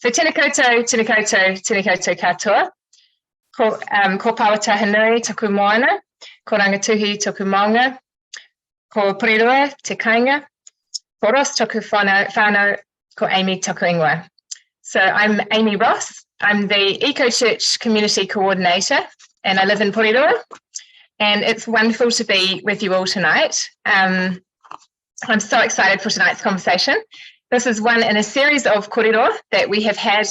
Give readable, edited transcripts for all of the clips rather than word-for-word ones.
So tēnā koutou, tēnā koutou, tēnā koutou katoa. Ko pawata hanui toku moana, ko rangatuhi toku maunga, ko Poreroa te kainga, ko Ross toku whānau, ko Amy toku ingoa. So I'm Amy Ross. I'm the Eco Church Community Coordinator, and I live in Poreroa. And it's wonderful to be with you all tonight. I'm so excited for tonight's conversation. This is one in a series of kōrero that we have had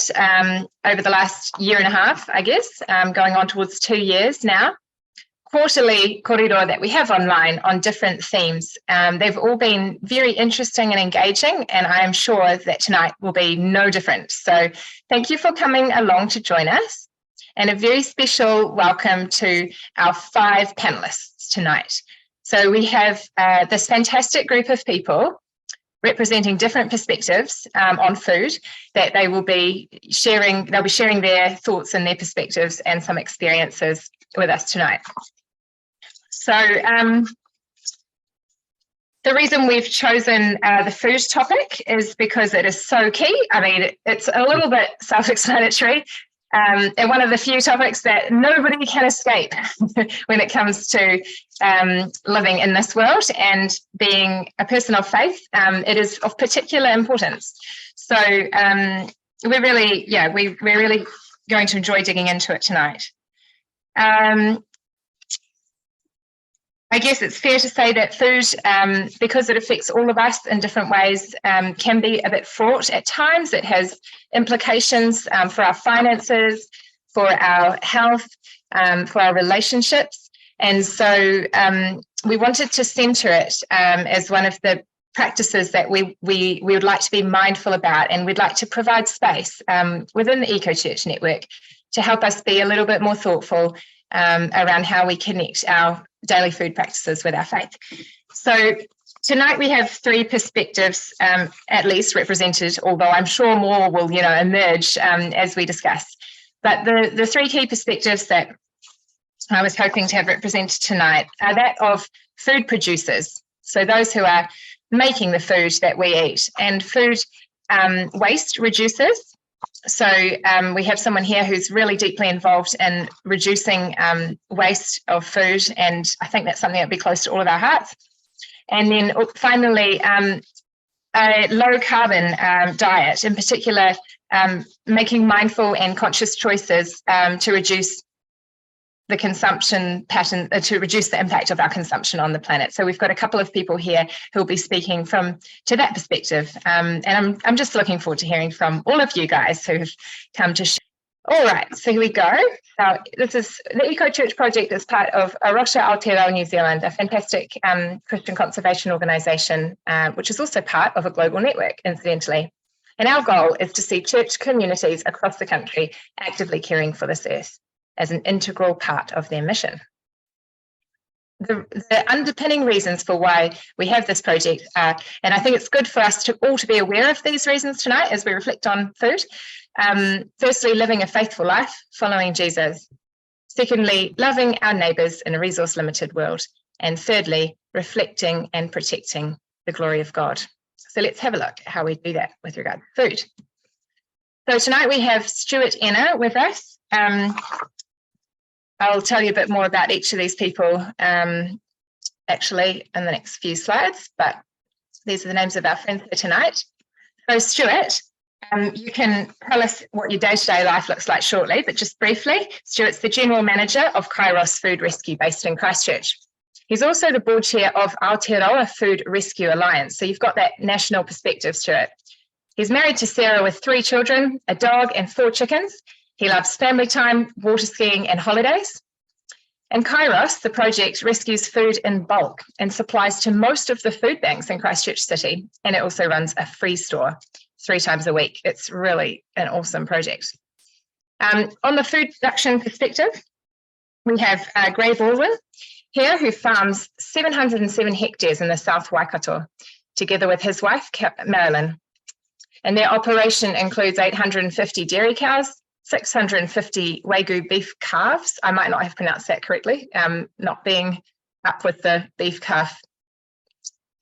over the last year and a half, I guess, going on towards 2 years now. Quarterly kōrero that we have online on different themes. They've all been very interesting and engaging, and I am sure that tonight will be no different. So thank you for coming along to join us, and a very special welcome to our 5 panelists tonight. So we have this fantastic group of people representing different perspectives on food that they will be sharing. They'll be sharing their thoughts and their perspectives and some experiences with us tonight. So the reason we've chosen the food topic is because it is so key. I mean, it's a little bit self-explanatory, and one of the few topics that nobody can escape when it comes to living in this world and being a person of faith. It is of particular importance. So we're really going to enjoy digging into it tonight. I guess it's fair to say that food, because it affects all of us in different ways, can be a bit fraught at times. It has implications for our finances, for our health, for our relationships. And so we wanted to centre it as one of the practices that we would like to be mindful about, and we'd like to provide space within the Eco Church network to help us be a little bit more thoughtful around how we connect our daily food practices with our faith. So tonight we have 3 perspectives at least represented, although I'm sure more will emerge as we discuss. But the 3 key perspectives that I was hoping to have represented tonight are that of food producers, so those who are making the food that we eat, and food waste reducers. So we have someone here who's really deeply involved in reducing waste of food, and I think that's something that'd be close to all of our hearts. And then finally, a low carbon diet, in particular, making mindful and conscious choices to reduce the consumption pattern, to reduce the impact of our consumption on the planet. So we've got a couple of people here who will be speaking to that perspective, and I'm just looking forward to hearing from all of you guys who have come to share. All right, so here we go. This is the Eco Church Project is part of Rocha, Aotearoa, New Zealand, a fantastic Christian conservation organisation, which is also part of a global network, incidentally. And our goal is to see church communities across the country actively caring for this earth as an integral part of their mission. The underpinning reasons for why we have this project are, and I think it's good for us to all to be aware of these reasons tonight as we reflect on food. Firstly, living a faithful life, following Jesus. Secondly, loving our neighbours in a resource-limited world. And thirdly, reflecting and protecting the glory of God. So let's have a look at how we do that with regard to food. So tonight we have Stuart Ennor with us. I'll tell you a bit more about each of these people actually in the next few slides, but these are the names of our friends for tonight. So Stuart, you can tell us what your day-to-day life looks like shortly, but just briefly, Stuart's the General Manager of Kairos Food Rescue based in Christchurch. He's also the Board Chair of Aotearoa Food Rescue Alliance, so you've got that national perspective, Stuart. He's married to Sarah with 3 children, a dog and 4 chickens. He loves family time, water skiing and holidays. And Kairos, the project, rescues food in bulk and supplies to most of the food banks in Christchurch City. And it also runs a free store 3 times a week. It's really an awesome project. On the food production perspective, we have Baldwin here, who farms 707 hectares in the South Waikato, together with his wife, Marilyn. And their operation includes 850 dairy cows, 650 Wagyu beef calves. I might not have pronounced that correctly, not being up with the beef calf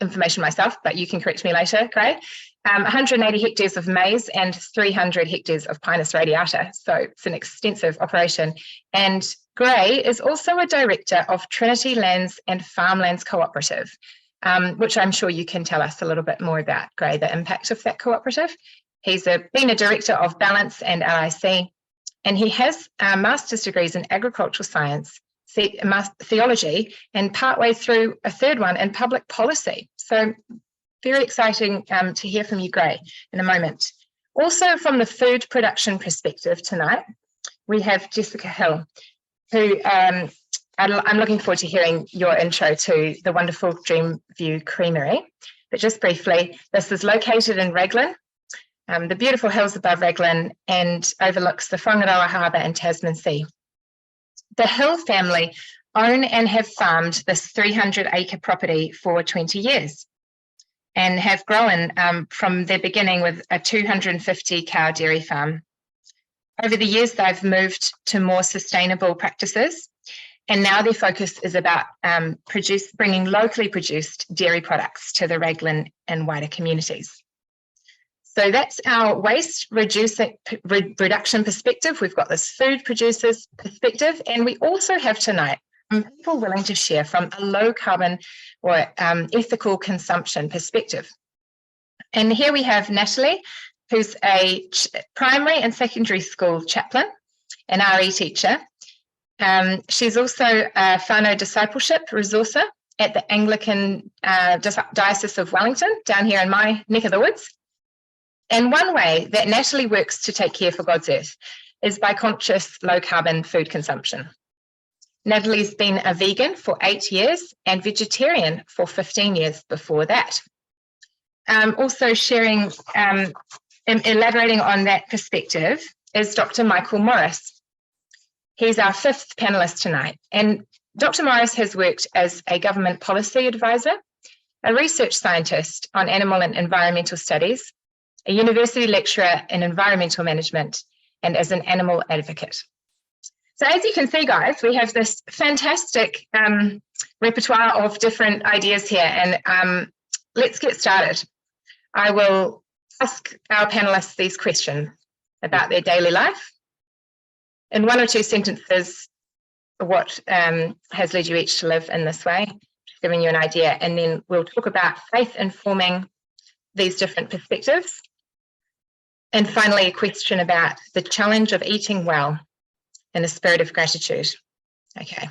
information myself, but you can correct me later, Gray. 180 hectares of maize and 300 hectares of Pinus radiata. So it's an extensive operation. And Gray is also a director of Trinity Lands and Farmlands Cooperative, which I'm sure you can tell us a little bit more about, Gray, the impact of that cooperative. He's been a director of Balance and LIC, and he has master's degrees in agricultural science, theology, and partway through a third one in public policy. So very exciting to hear from you, Gray, in a moment. Also from the food production perspective tonight, we have Jessica Hill, who I'm looking forward to hearing your intro to the wonderful Dreamview Creamery. But just briefly, this is located in Raglan, the beautiful hills above Raglan, and overlooks the Whangaroa Harbour and Tasman Sea. The Hill family own and have farmed this 300-acre property for 20 years and have grown from their beginning with a 250-cow dairy farm. Over the years, they've moved to more sustainable practices, and now their focus is about bringing locally produced dairy products to the Raglan and wider communities. So that's our waste reduction perspective. We've got this food producers perspective, and we also have tonight people willing to share from a low carbon or ethical consumption perspective. And here we have Natalie, who's a primary and secondary school chaplain, an RE teacher. She's also a whānau discipleship resourcer at the Anglican Diocese of Wellington, down here in my neck of the woods. And one way that Natalie works to take care for God's earth is by conscious low-carbon food consumption. Natalie's been a vegan for 8 years and vegetarian for 15 years before that. Also sharing, elaborating on that perspective is Dr. Michael Morris. He's our fifth panellist tonight. And Dr. Morris has worked as a government policy advisor, a research scientist on animal and environmental studies, a university lecturer in environmental management, and as an animal advocate. So as you can see, guys, we have this fantastic repertoire of different ideas here, and let's get started. I will ask our panelists these questions about their daily life. In 1 or 2 sentences, what has led you each to live in this way, giving you an idea, and then we'll talk about faith informing these different perspectives. And finally, a question about the challenge of eating well in a spirit of gratitude. Okay.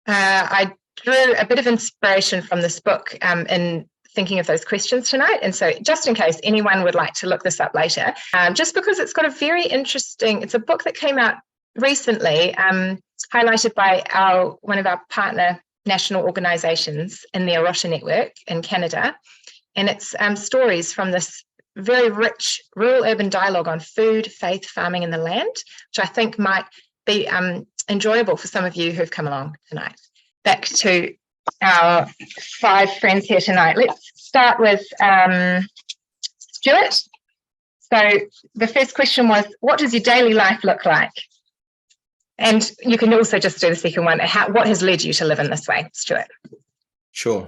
I drew a bit of inspiration from this book in thinking of those questions tonight. And so just in case anyone would like to look this up later, just because it's got a very interesting, it's a book that came out recently, highlighted by one of our partner national organisations in the Rocha network in Canada. And it's stories from this very rich rural-urban dialogue on food, faith, farming and the land, which I think might be enjoyable for some of you who've come along tonight. Back to our 5 friends here tonight. Let's start with Stuart. So the first question was, what does your daily life look like? And you can also just do the second one. What has led you to live in this way, Stuart? Sure.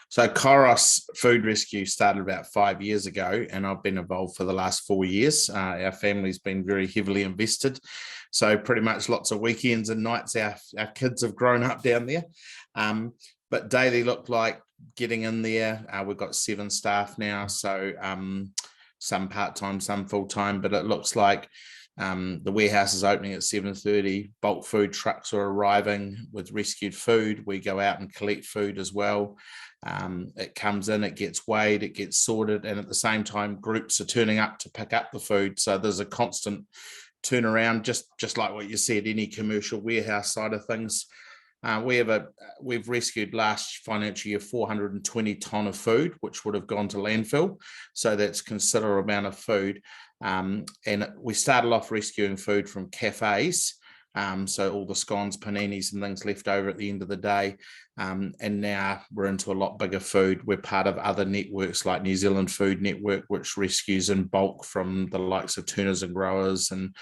So Kōrero Food Rescue started about 5 years ago, and I've been involved for the last 4 years. Our family's been very heavily invested, so pretty much lots of weekends and nights our kids have grown up down there. But daily looked like getting in there. We've got 7 staff now, so some part-time, some full-time, but it looks like the warehouse is opening at 7:30. Bulk food trucks are arriving with rescued food. We go out and collect food as well. It comes in, it gets weighed, it gets sorted, and at the same time, groups are turning up to pick up the food. So there's a constant turnaround, just like what you see at any commercial warehouse side of things. We've rescued last financial year 420 tonne of food, which would have gone to landfill. So that's a considerable amount of food. And we started off rescuing food from cafes, so all the scones, paninis and things left over at the end of the day, and now we're into a lot bigger food. We're part of other networks like New Zealand Food Network, which rescues in bulk from the likes of Turners and Growers and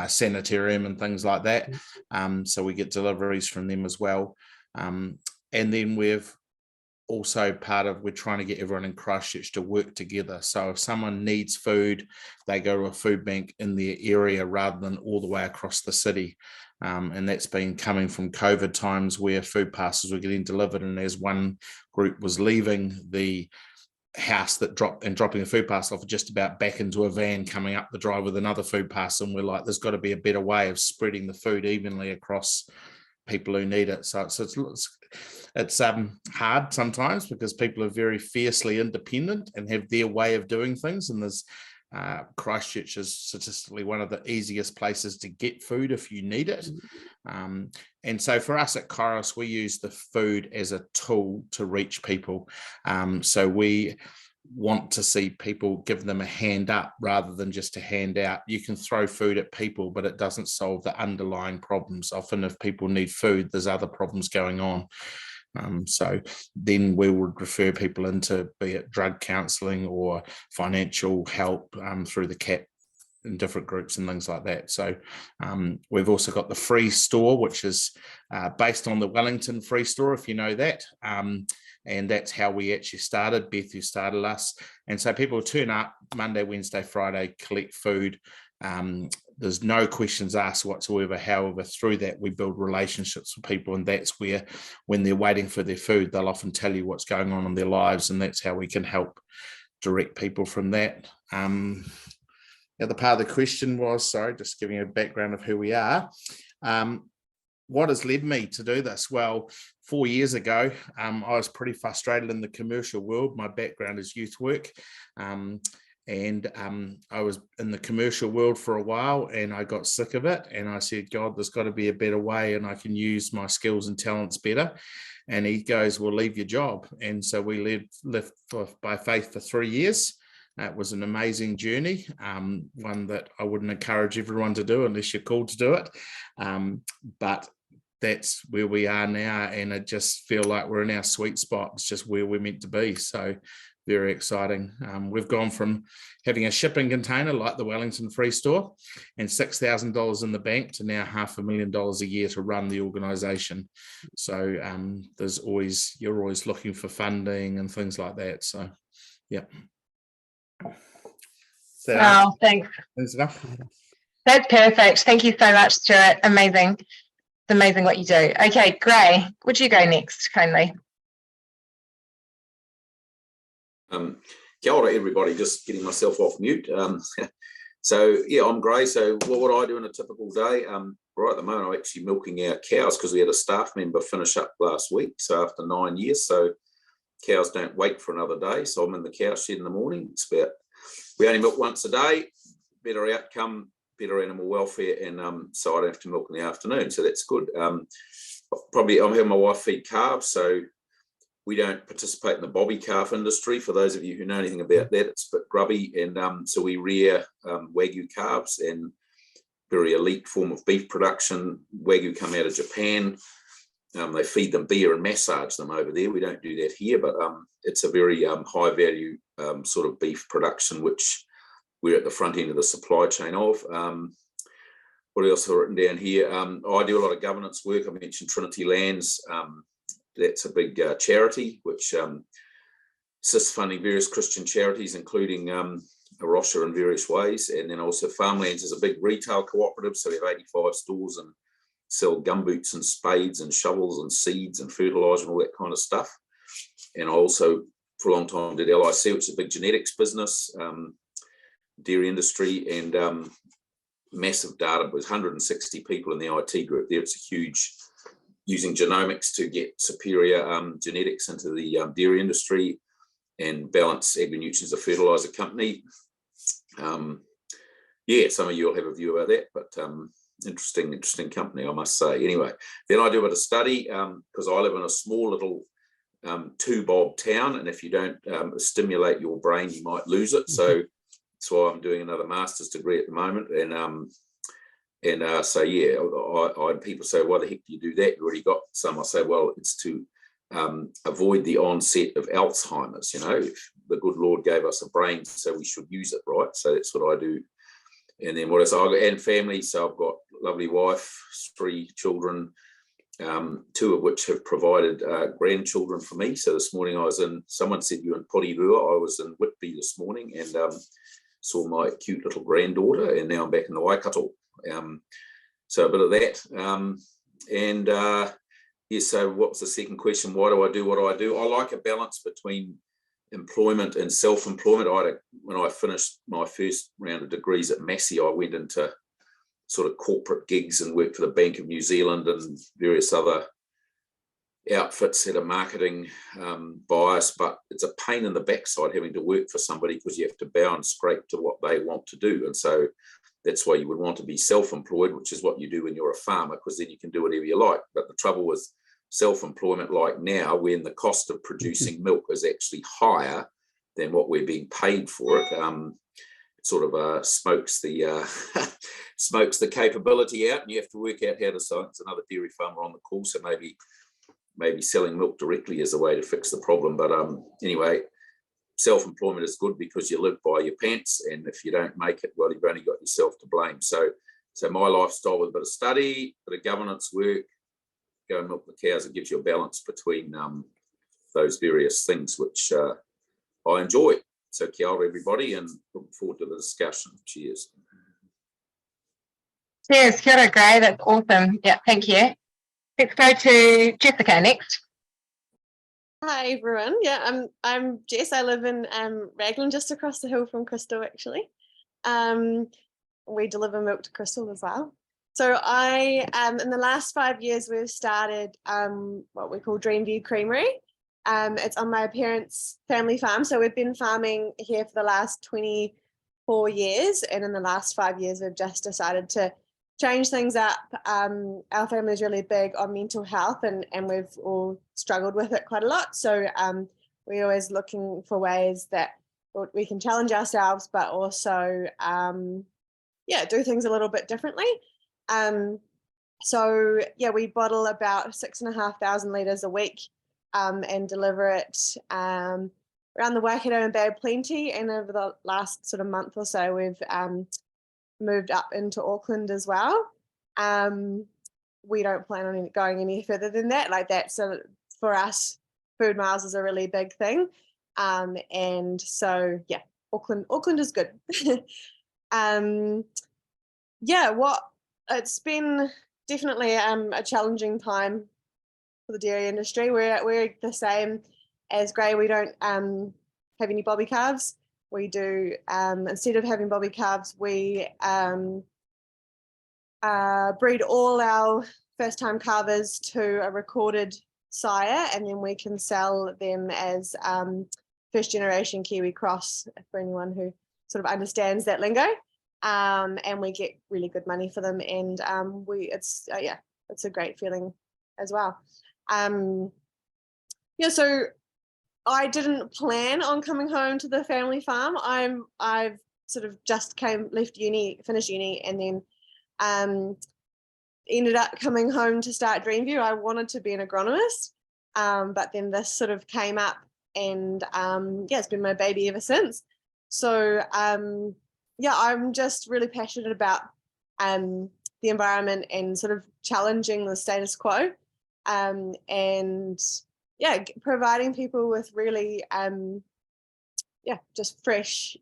Sanitarium and things like that, so we get deliveries from them as well. And then we've also part of, we're trying to get everyone in Christchurch to work together. So if someone needs food, they go to a food bank in their area rather than all the way across the city. And that's been coming from COVID times where food parcels were getting delivered. And as one group was leaving the house that dropping a food parcel off, just about back into a van coming up the drive with another food parcel. And we're like, there's got to be a better way of spreading the food evenly across people who need it. So it's hard sometimes because people are very fiercely independent and have their way of doing things. And there's Christchurch is statistically one of the easiest places to get food if you need it. And so for us at Kōrero, we use the food as a tool to reach people. So we want to see people give them a hand up rather than just a handout. You can throw food at people, but it doesn't solve the underlying problems. Often if people need food, there's other problems going on. So then we would refer people into, be it drug counselling or financial help through the CAP in different groups and things like that. So we've also got the free store, which is based on the Wellington free store, if you know that. And that's how we actually started, Beth, who started us. And so people turn up Monday, Wednesday, Friday, collect food. There's no questions asked whatsoever. However, through that, we build relationships with people. And that's where, when they're waiting for their food, they'll often tell you what's going on in their lives. And that's how we can help direct people from that. The other part of the question was, sorry, just giving a background of who we are. What has led me to do this? Well, 4 years ago, I was pretty frustrated in the commercial world. My background is youth work. And I was in the commercial world for a while and I got sick of it. And I said, God, there's got to be a better way and I can use my skills and talents better. And he goes, well, leave your job. And so we lived by faith for 3 years. It was an amazing journey, one that I wouldn't encourage everyone to do unless you're called to do it. But that's where we are now. And I just feel like we're in our sweet spot. It's just where we're meant to be. So very exciting. We've gone from having a shipping container like the Wellington Free Store and $6,000 in the bank to now $500,000 a year to run the organisation. So you're always looking for funding and things like that. So, yeah. Wow, thanks. That's perfect. Thank you so much, Stuart. Amazing. It's amazing what you do. Okay, Gray, would you go next, kindly? Kia ora, everybody, just getting myself off mute. So yeah, I'm Gray. So what would I do in a typical day? Right at the moment, I'm actually milking our cows because we had a staff member finish up last week. So after 9 years, so cows don't wait for another day. So I'm in the cow shed in the morning. We only milk once a day, better outcome, better animal welfare, and so I don't have to milk in the afternoon. So that's good. Probably I'm having my wife feed calves, so we don't participate in the bobby calf industry. For those of you who know anything about that, it's a bit grubby. And so we rear Wagyu calves, and very elite form of beef production. Wagyu come out of Japan. They feed them beer and massage them over there. We don't do that here, but it's a very high value sort of beef production, which we're at the front end of the supply chain of. What else have I written down here? I do a lot of governance work. I mentioned Trinity Lands. That's a big charity which assists funding various Christian charities, including Rocha in various ways. And then also Farmlands is a big retail cooperative. So we have 85 stores and sell gumboots and spades and shovels and seeds and fertilizer and all that kind of stuff. And I also, for a long time, did LIC, which is a big genetics business, dairy industry, and massive data. With 160 people in the IT group there. It's a huge, using genomics to get superior genetics into the dairy industry, and Balance Agri-Nutrients is a fertilizer company. Yeah, some of you will have a view about that, but interesting company, I must say. Anyway, then I do a bit of study because I live in a small little 2-bob town, and if you don't stimulate your brain, you might lose it. So that's why I'm doing another master's degree at the moment. And so yeah, people say, why the heck do you do that? You already got some. I say, well, it's to avoid the onset of Alzheimer's. You know, the good Lord gave us a brain, so we should use it, right? So that's what I do. And then what else? And family. So I've got a lovely wife, 3 children, two of which have provided grandchildren for me. So this morning I was someone said you in Porirua, I was in Whitby this morning and saw my cute little granddaughter, and now I'm back in the Waikato. So a bit of that. So what was the second question? Why do I do what I do? I like a balance between employment and self-employment. When I finished my first round of degrees at Massey, I went into sort of corporate gigs and worked for the Bank of New Zealand and various other outfits, had a marketing bias, but it's a pain in the backside having to work for somebody because you have to bow and scrape to what they want to do. And so that's why you would want to be self-employed, which is what you do when you're a farmer, because then you can do whatever you like. But the trouble with self-employment like now, when the cost of producing milk is actually higher than what we're being paid for it, sort of smokes the smokes the capability out, and you have to work out how to science. Another dairy farmer on the call, so maybe selling milk directly is a way to fix the problem. But anyway, self-employment is good because you live by your pants, and if you don't make it, well, you've only got yourself to blame. So my lifestyle with a bit of study, bit of governance work, go and milk the cows, it gives you a balance between those various things, which I enjoy. So kia ora, everybody, and looking forward to the discussion. Cheers. Cheers, kia ora, Gray. That's awesome. Yeah, thank you. Let's go to Jessica next. Hi everyone. Yeah, I'm Jess. I live in Raglan, just across the hill from Crystal, actually. We deliver milk to Crystal as well. So in the last 5 years, we've started what we call Dreamview Creamery. It's on my parents' family farm. So we've been farming here for the last 24 years. And in the last 5 years, we've just decided to change things up. Our family is really big on mental health, and we've all struggled with it quite a lot. So we're always looking for ways that we can challenge ourselves, but also, do things a little bit differently. We bottle about 6,500 litres a week and deliver it around the Waikato and Bay of Plenty. And over the last sort of month or so, we've moved up into Auckland as well. We don't plan on going any further than that. Like that, so for us, food miles is a really big thing. And so yeah, Auckland is good. It's been definitely a challenging time for the dairy industry. We're the same as Gray. We don't have any bobby calves. We do, instead of having bobby calves, we breed all our first-time calvers to a recorded sire, and then we can sell them as first-generation Kiwi cross for anyone who sort of understands that lingo. And we get really good money for them, and it's a great feeling as well. So I didn't plan on coming home to the family farm. I've sort of just finished uni, and then ended up coming home to start Dreamview. I wanted to be an agronomist, but then this sort of came up, and it's been my baby ever since. So I'm just really passionate about the environment and sort of challenging the status quo, and providing people with really just fresh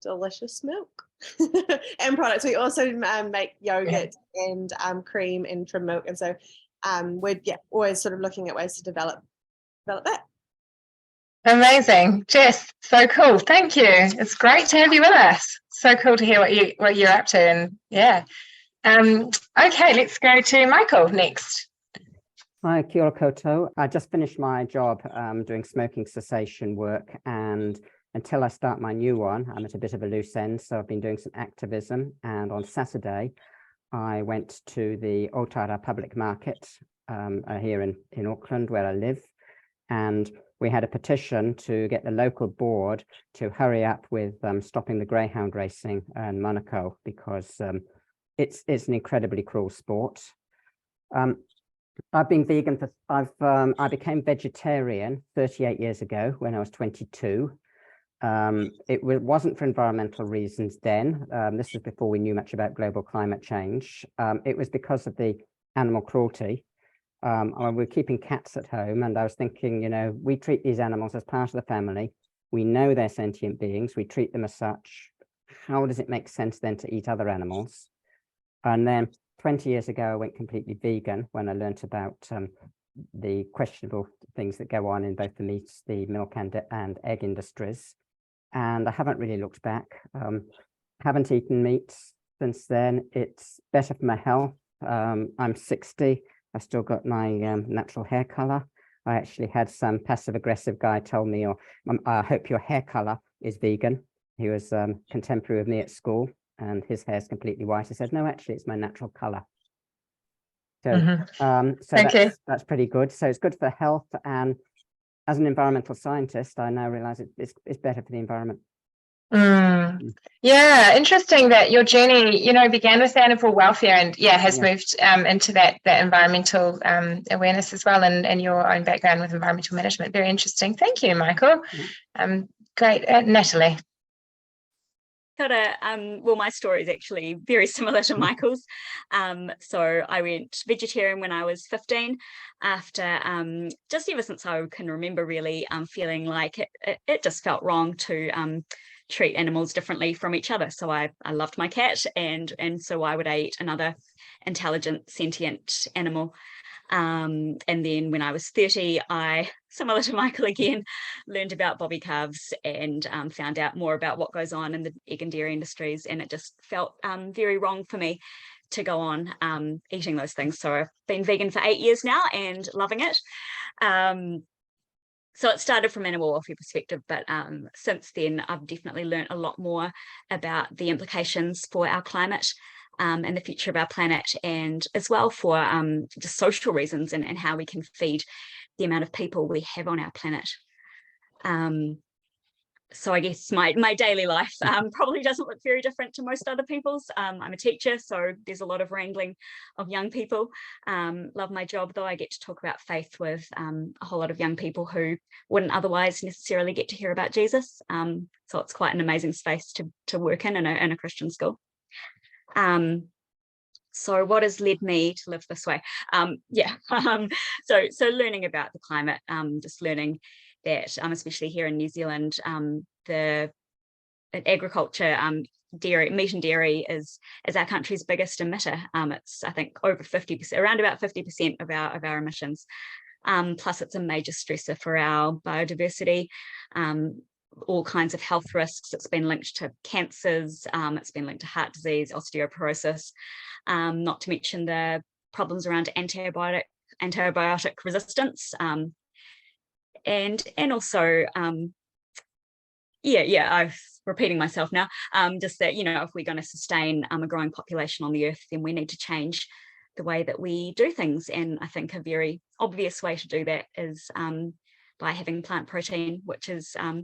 delicious milk and products. We also make yogurt and cream and trim milk, and so we're always sort of looking at ways to develop that. Amazing, Jess, so cool. Thank you. It's great to have you with us. So cool to hear what you're up to, and okay, let's go to Michael next. Hi, kia ora koutou. I just finished my job doing smoking cessation work, and until I start my new one, I'm at a bit of a loose end. So I've been doing some activism, and on Saturday, I went to the Aotearoa public market here in Auckland, where I live, and we had a petition to get the local board to hurry up with stopping the greyhound racing in Monaco, because it's an incredibly cruel sport. I've been vegan I became vegetarian 38 years ago when I was 22. It wasn't for environmental reasons then. This was before we knew much about global climate change. It was because of the animal cruelty. We're keeping cats at home, and I was thinking, we treat these animals as part of the family. We know they're sentient beings. We treat them as such. How does it make sense then to eat other animals? And then 20 years ago, I went completely vegan when I learnt about the questionable things that go on in both the meat, the milk and egg industries. And I haven't really looked back. Haven't eaten meat since then. It's better for my health. I'm 60. I've still got my natural hair color. I actually had some passive aggressive guy tell me, I hope your hair color is vegan. He was contemporary with me at school, and his hair's completely white. I said, no, actually, it's my natural color. So, that's pretty good. So it's good for health. And as an environmental scientist, I now realize it's better for the environment. Yeah, interesting that your journey, began with animal welfare and has moved into that environmental awareness as well, and your own background with environmental management. Very interesting. Thank you, Michael. Great. Natalie. Well, my story is actually very similar to Michael's. So I went vegetarian when I was 15 after just ever since I can remember really feeling like it just felt wrong to treat animals differently from each other. So I loved my cat, and so why would I eat another intelligent, sentient animal? And then when I was 30, I, similar to Michael again, learned about bobby calves and found out more about what goes on in the egg and dairy industries. And it just felt very wrong for me to go on eating those things. So I've been vegan for 8 years now and loving it. So it started from animal welfare perspective, but since then, I've definitely learned a lot more about the implications for our climate and the future of our planet, and as well for just social reasons and how we can feed the amount of people we have on our planet. So I guess my daily life probably doesn't look very different to most other people's. I'm a teacher, so there's a lot of wrangling of young people. Love my job, though. I get to talk about faith with a whole lot of young people who wouldn't otherwise necessarily get to hear about Jesus. So it's quite an amazing space to work in a Christian school. So what has led me to live this way? So learning about the climate, just learning that especially here in New Zealand, the agriculture, meat and dairy is our country's biggest emitter. It's, I think, over 50%, around about 50% of our emissions. Plus, it's a major stressor for our biodiversity. All kinds of health risks. It's been linked to cancers. It's been linked to heart disease, osteoporosis. Not to mention the problems around antibiotic resistance. And also, I'm repeating myself now, just that, if we're going to sustain a growing population on the earth, then we need to change the way that we do things. And I think a very obvious way to do that is by having plant protein, which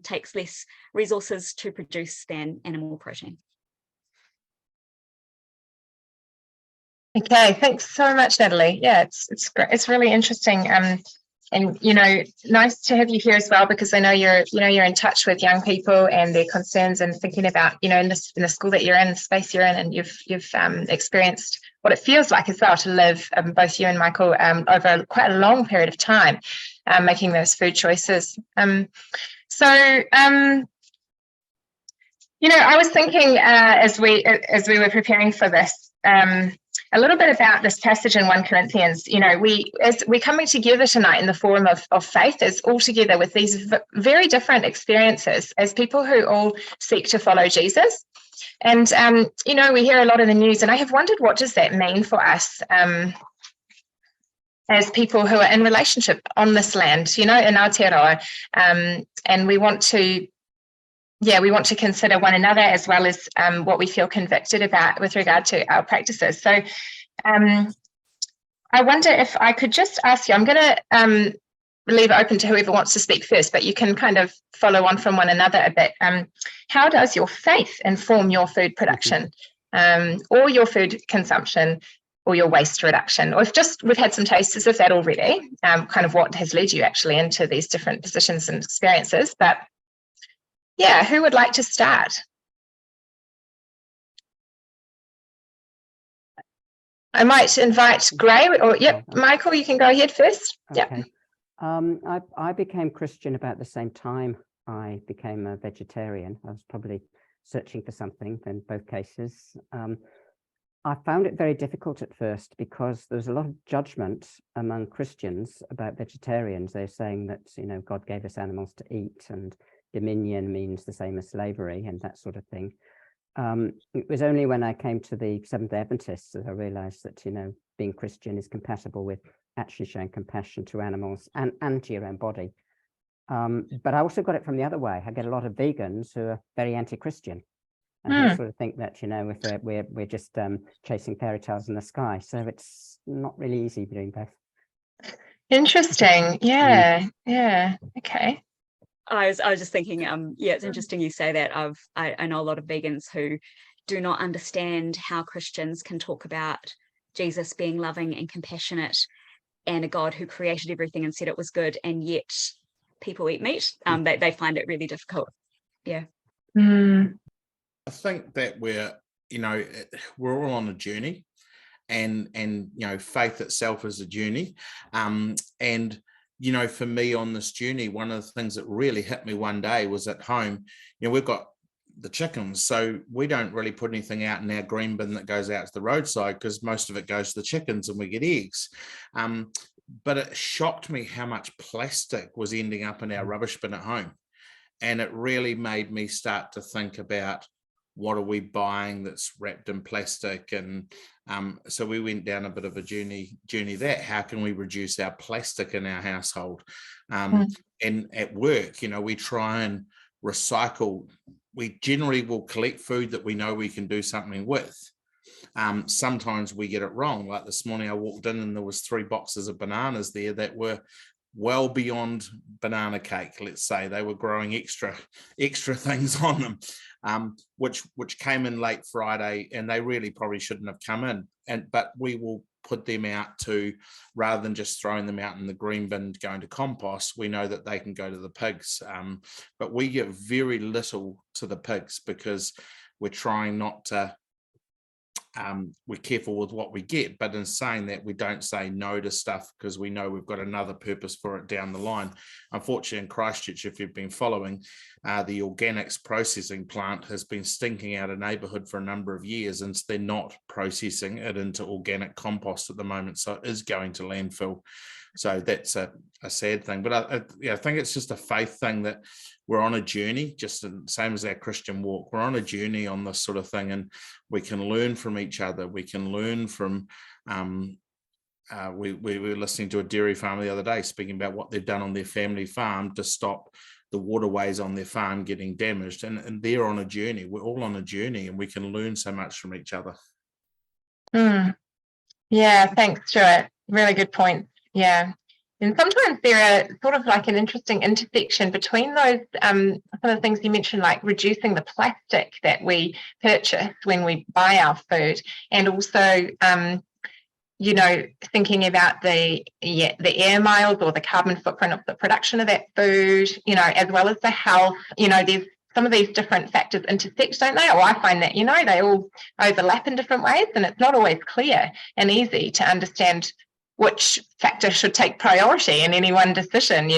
takes less resources to produce than animal protein. Okay, thanks so much, Natalie. Yeah, it's great. It's really interesting. And nice to have you here as well, because I know you're in touch with young people and their concerns, and thinking about in the school that you're in, the space you're in, and you've experienced what it feels like as well to live, both you and Michael, over quite a long period of time, making those food choices. I was thinking as we were preparing for this, a little bit about this passage in 1 Corinthians. As we're coming together tonight in the forum of faith, as all together with these very different experiences as people who all seek to follow Jesus. And, we hear a lot in the news, and I have wondered, what does that mean for us as people who are in relationship on this land, in Aotearoa, and we want to consider one another as well as what we feel convicted about with regard to our practices. So I wonder if I could just ask you, I'm going to leave it open to whoever wants to speak first, but you can kind of follow on from one another a bit. How does your faith inform your food production, or your food consumption, or your waste reduction? Or we've had some tasters of that already, kind of what has led you actually into these different positions and experiences. But yeah, who would like to start? I might invite Gray, or Michael, you can go ahead first. Okay. I became Christian about the same time I became a vegetarian. I was probably searching for something in both cases. I found it very difficult at first because there was a lot of judgment among Christians about vegetarians. They're saying that, God gave us animals to eat and dominion means the same as slavery and that sort of thing. It was only when I came to the Seventh-day Adventists that I realized that, being Christian is compatible with actually showing compassion to animals and to your own body. But I also got it from the other way. I get a lot of vegans who are very anti-Christian and who sort of think that, if we're just chasing fairy tales in the sky. So it's not really easy doing both. Interesting. Yeah. Okay. I was just thinking, it's interesting you say that. I know a lot of vegans who do not understand how Christians can talk about Jesus being loving and compassionate and a God who created everything and said it was good, and yet people eat meat. They find it really difficult. Yeah. I think that we're all on a journey, and faith itself is a journey. And for me on this journey, one of the things that really hit me one day was at home. We've got the chickens, so we don't really put anything out in our green bin that goes out to the roadside because most of it goes to the chickens and we get eggs. But it shocked me how much plastic was ending up in our rubbish bin at home. And it really made me start to think about what are we buying that's wrapped in plastic. And so we went down a bit of a journey that how can we reduce our plastic in our household? And at work, we try and recycle. We generally will collect food that we know we can do something with. Sometimes we get it wrong. Like this morning I walked in and there was 3 boxes of bananas there that were well beyond banana cake. Let's say they were growing extra things on them, which came in late Friday, and they really probably shouldn't have come in. But we will put them out to, rather than just throwing them out in the green bin going to compost, we know that they can go to the pigs. But we give very little to the pigs because we're trying not to. We're careful with what we get, but in saying that, we don't say no to stuff because we know we've got another purpose for it down the line. Unfortunately, in Christchurch, if you've been following, the organics processing plant has been stinking out a neighbourhood for a number of years, and they're not processing it into organic compost at the moment, so it is going to landfill. So that's a sad thing. But I think it's just a faith thing that we're on a journey, just the same as our Christian walk. We're on a journey on this sort of thing, and we can learn from each other. We can learn from, we were listening to a dairy farmer the other day speaking about what they've done on their family farm to stop the waterways on their farm getting damaged. And they're on a journey. We're all on a journey, and we can learn so much from each other. Yeah, thanks, Stuart. Really good point. Yeah. And sometimes there are sort of like an interesting intersection between those, some of the things you mentioned, like reducing the plastic that we purchase when we buy our food, and also, thinking about the air miles or the carbon footprint of the production of that food, as well as the health. There's some of these different factors intersect, don't they? Or I find that, they all overlap in different ways, and it's not always clear and easy to understand which factor should take priority in any one decision,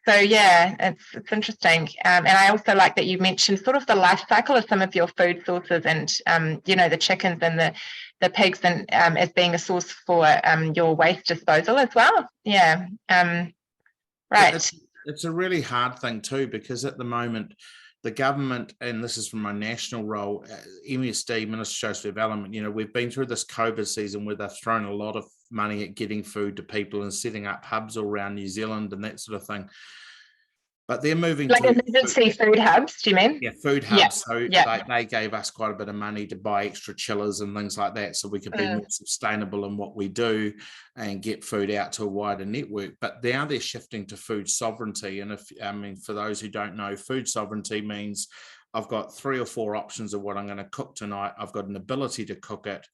So yeah, it's interesting. And I also like that you mentioned sort of the life cycle of some of your food sources, and the chickens and the pigs, and as being a source for your waste disposal as well. Yeah. Right. It's a really hard thing too, because at the moment, the government, and this is from my national role, MSD, Minister of Social Development, we've been through this COVID season where they've thrown a lot of money at getting food to people and setting up hubs all around New Zealand and that sort of thing. But they're moving like to emergency food hubs, do you mean? Yeah, food hubs. They gave us quite a bit of money to buy extra chillers and things like that, so we could be more sustainable in what we do and get food out to a wider network. But now they're shifting to food sovereignty. And for those who don't know, food sovereignty means I've got 3 or 4 options of what I'm going to cook tonight. I've got an ability to cook it.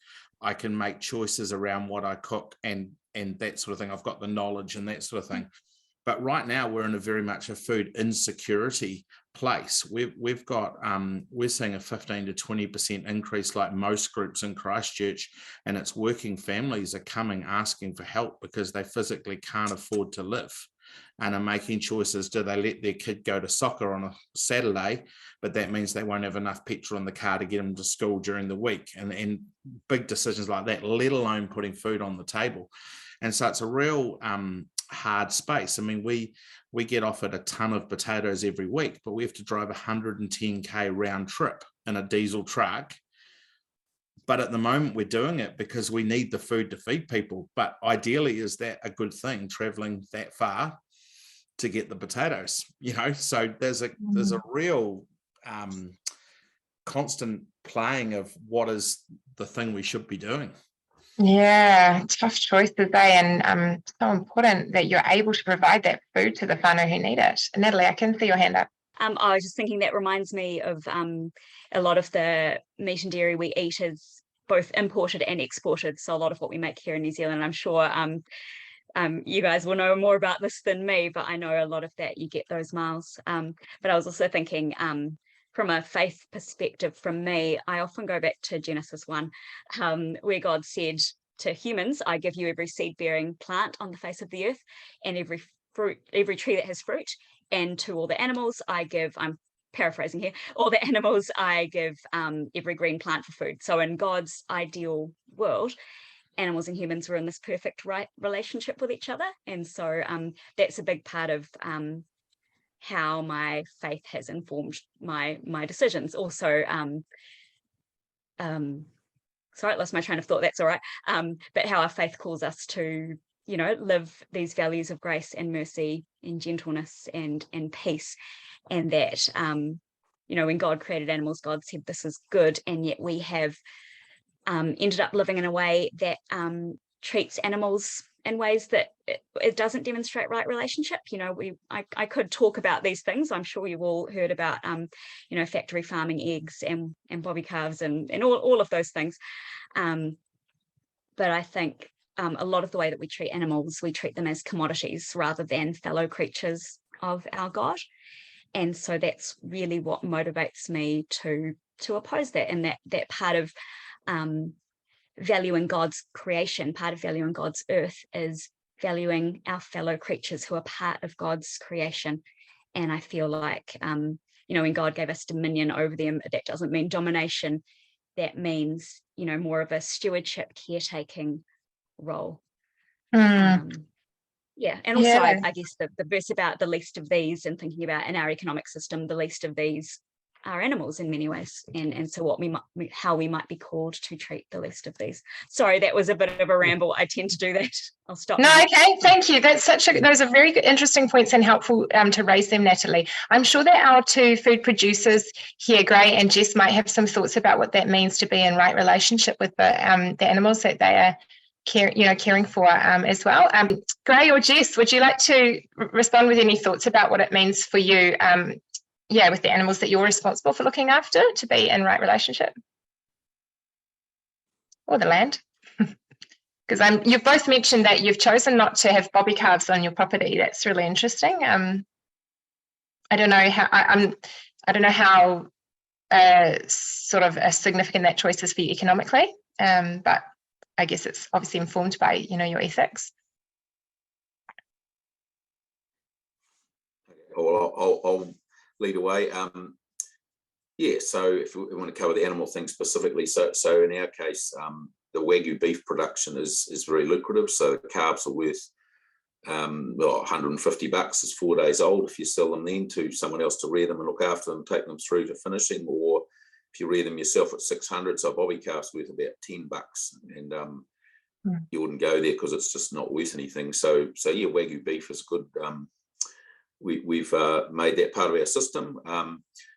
I can make choices around what I cook and that sort of thing. I've got the knowledge and that sort of thing. But right now we're in a very much a food insecurity place. We've got we're seeing a 15 to 20% increase, like most groups in Christchurch, and it's working families are coming asking for help because they physically can't afford to live and are making choices. Do they let their kid go to soccer on a Saturday, but that means they won't have enough petrol in the car to get them to school during the week, and big decisions like that, let alone putting food on the table. And so it's a real hard space. I mean, we get offered a ton of potatoes every week, but we have to drive 110k round trip in a diesel truck. But at the moment we're doing it because we need the food to feed people. But ideally, is that a good thing, traveling that far to get the potatoes? You know, so there's a real constant playing of what is the thing we should be doing. Yeah, tough choices, and so important that you're able to provide that food to the whānau who need it. Natalie, I can see your hand up. I was just thinking that reminds me of a lot of the meat and dairy we eat is both imported and exported. So a lot of what we make here in New Zealand, I'm sure you guys will know more about this than me, but I know a lot of that you get those miles. But I was also thinking from a faith perspective, from me, I often go back to Genesis 1, where God said to humans, I give you every seed-bearing plant on the face of the earth and every tree that has fruit. And to all the animals I give, I'm paraphrasing here, all the animals I give every green plant for food. So in God's ideal world, animals and humans were in this perfect relationship with each other. And so that's a big part of how my faith has informed my decisions. Also, sorry, I lost my train of thought, that's all right. But how our faith calls us to, you know, live these values of grace and mercy and gentleness and peace. And that, you know, when God created animals, God said this is good, and yet we have ended up living in a way that treats animals in ways that it doesn't demonstrate right relationship. You know, I could talk about these things. I'm sure you've all heard about, you know, factory farming eggs and bobby calves and all of those things. But I think a lot of the way that we treat animals, we treat them as commodities rather than fellow creatures of our God. And so that's really what motivates me to oppose that. And that part of valuing God's creation, part of valuing God's earth is valuing our fellow creatures who are part of God's creation. And I feel like, you know, when God gave us dominion over them, that doesn't mean domination. That means, you know, more of a stewardship, caretaking role. Yeah. And also, Yeah. I guess the verse about the least of these, and thinking about in our economic system, the least of these are animals in many ways, and so how we might be called to treat the least of these. Sorry, that was a bit of a ramble. I tend to do that. I'll stop. No, okay, thank you. Those are very good, interesting points, and helpful to raise them, Natalie. I'm sure that our two food producers here, Gray and Jess, might have some thoughts about what that means to be in right relationship with the animals that they are caring for as well. Gray or Jess, would you like to respond with any thoughts about what it means for you? With the animals that you're responsible for looking after, to be in right relationship, or the land. Because you've both mentioned that you've chosen not to have bobby calves on your property. That's really interesting. I don't know how I don't know how sort of significant that choice is for you economically, but I guess it's obviously informed by, you know, your ethics. Well, I'll lead away. So if we want to cover the animal thing specifically, so in our case, the Wagyu beef production is very lucrative. So the calves are worth $150 is 4 days old if you sell them then to someone else to rear them and look after them, take them through to finishing, or if you rear them yourself at 600. So a bobby calf's worth about $10, and you wouldn't go there because it's just not worth anything. So yeah, Wagyu beef is good. We've made that part of our system.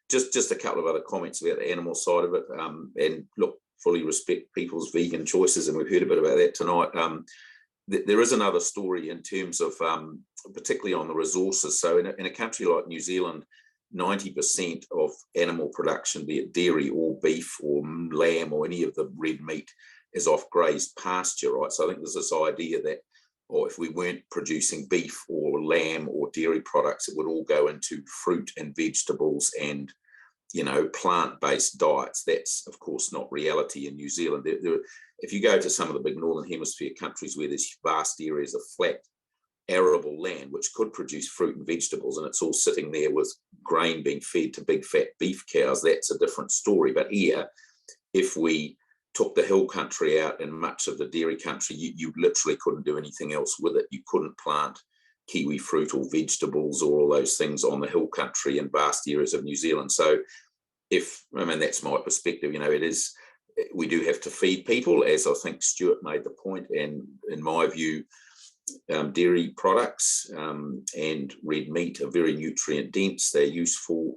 Just a couple of other comments about the animal side of it. And look, fully respect people's vegan choices, and we've heard a bit about that tonight. There is another story in terms of, particularly on the resources. So in a country like New Zealand, 90% of animal production, be it dairy or beef or lamb or any of the red meat, is off grazed pasture, right? So I think there's this idea that, or if we weren't producing beef or lamb or dairy products, it would all go into fruit and vegetables and, you know, plant-based diets. That's, of course, not reality in New Zealand. If you go to some of the big Northern Hemisphere countries where there's vast areas of flat, arable land, which could produce fruit and vegetables, and it's all sitting there with grain being fed to big fat beef cows, that's a different story. But here, if we took the hill country out and much of the dairy country, you literally couldn't do anything else with it. You couldn't plant kiwi fruit or vegetables or all those things on the hill country in vast areas of New Zealand. So that's my perspective. You know, we do have to feed people, as I think Stuart made the point, and in my view, dairy products and red meat are very nutrient dense. They're useful.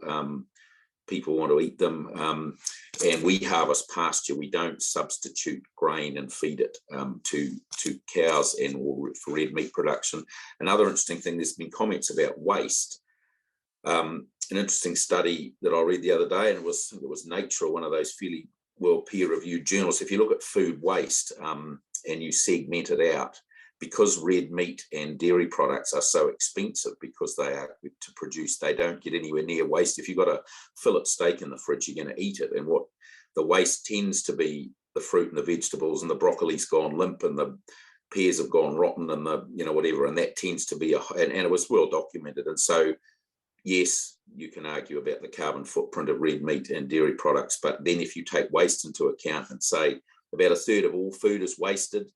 People want to eat them, and we harvest pasture. We don't substitute grain and feed it to cows or for red meat production. Another interesting thing, there's been comments about waste. An interesting study that I read the other day, and it was Nature, one of those fairly well peer-reviewed journals. If you look at food waste and you segment it out, because red meat and dairy products are so expensive because they are to produce, they don't get anywhere near waste. If you've got a fillet steak in the fridge, you're going to eat it. And what the waste tends to be the fruit and the vegetables, and the broccoli's gone limp and the pears have gone rotten and the, you know, whatever. And that tends to be, and it was well documented. And so, yes, you can argue about the carbon footprint of red meat and dairy products. But then if you take waste into account and say about a third of all food is wasted,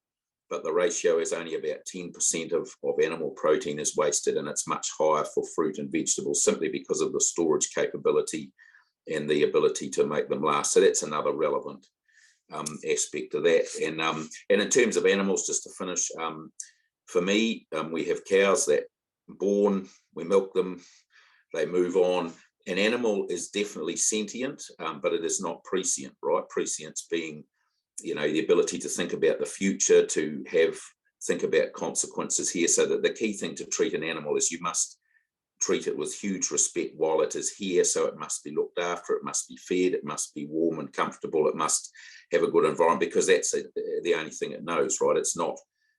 but the ratio is only about 10% of animal protein is wasted, and it's much higher for fruit and vegetables simply because of the storage capability and the ability to make them last. So that's another relevant aspect of that. And in terms of animals, just to finish, for me, we have cows that born, we milk them, they move on. An animal is definitely sentient, but it is not prescient, right? Prescience being, you know, the ability to think about the future, to think about consequences here. So that the key thing to treat an animal is you must treat it with huge respect while it is here. So it must be looked after, it must be fed, it must be warm and comfortable, it must have a good environment, because that's the only thing it knows, right? It's not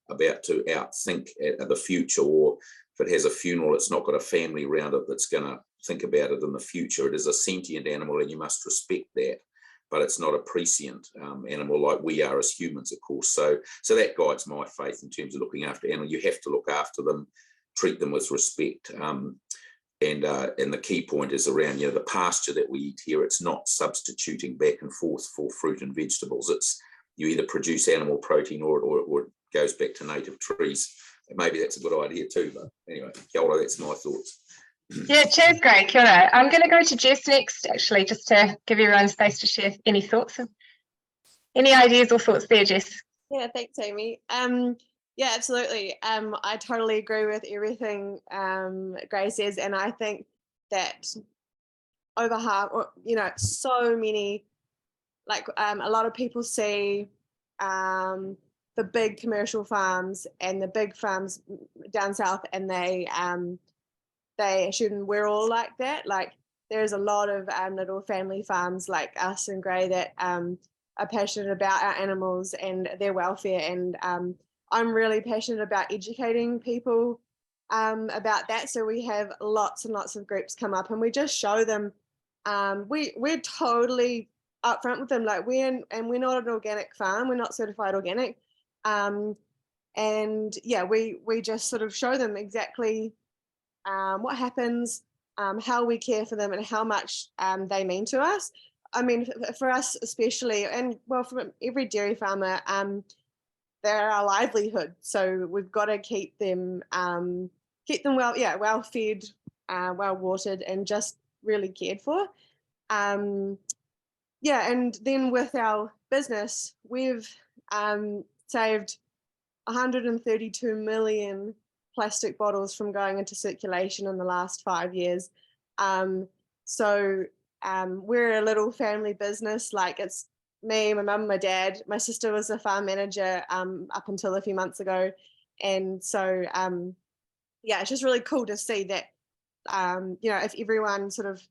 about to outthink the future, or if it has a funeral, it's not got a family around it that's going to think about it in the future. It is a sentient animal and you must respect that. But it's not a prescient animal like we are as humans, of course. So that guides my faith in terms of looking after animals. You have to look after them, treat them with respect. And the key point is around, you know, the pasture that we eat here. It's not substituting back and forth for fruit and vegetables. It's you either produce animal protein or it goes back to native trees. And maybe that's a good idea too. But anyway, kia ora, that's my thoughts. Yeah, cheers, Greg. Kia ora. I'm going to go to Jess next, actually, just to give everyone space to share any thoughts. Any ideas or thoughts there, Jess? Yeah, thanks, Amy. Yeah, absolutely. I totally agree with everything Gray says, and I think that over half, or, you know, so many, like a lot of people see the big commercial farms and the big farms down south, and they shouldn't. We're all like that. Like there's a lot of little family farms like us and Grey that are passionate about our animals and their welfare. And I'm really passionate about educating people about that. So we have lots and lots of groups come up, and we just show them. We're totally upfront with them. Like we're not an organic farm. We're not certified organic. And yeah, we just sort of show them exactly what happens, how we care for them, and how much they mean to us. I mean, for us especially, and well, for every dairy farmer, they're our livelihood. So we've got to keep them well, yeah, well fed, well watered, and just really cared for. Yeah, and then with our business, we've saved 132 million plastic bottles from going into circulation in the last 5 years. So we're a little family business. Like it's me, my mum, my dad. My sister was a farm manager up until a few months ago. And so, yeah, it's just really cool to see that, you know, if everyone sort of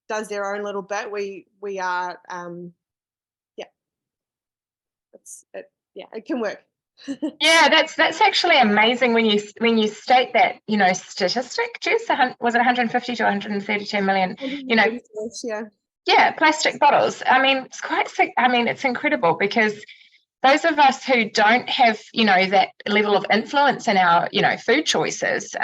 does their own little bit, we are, yeah, it can work. Yeah, that's actually amazing when you state that, statistic, Jess. Was it 150 to 132 million? Yeah, plastic bottles. I mean, it's incredible, because those of us who don't have, that level of influence in our, food choices,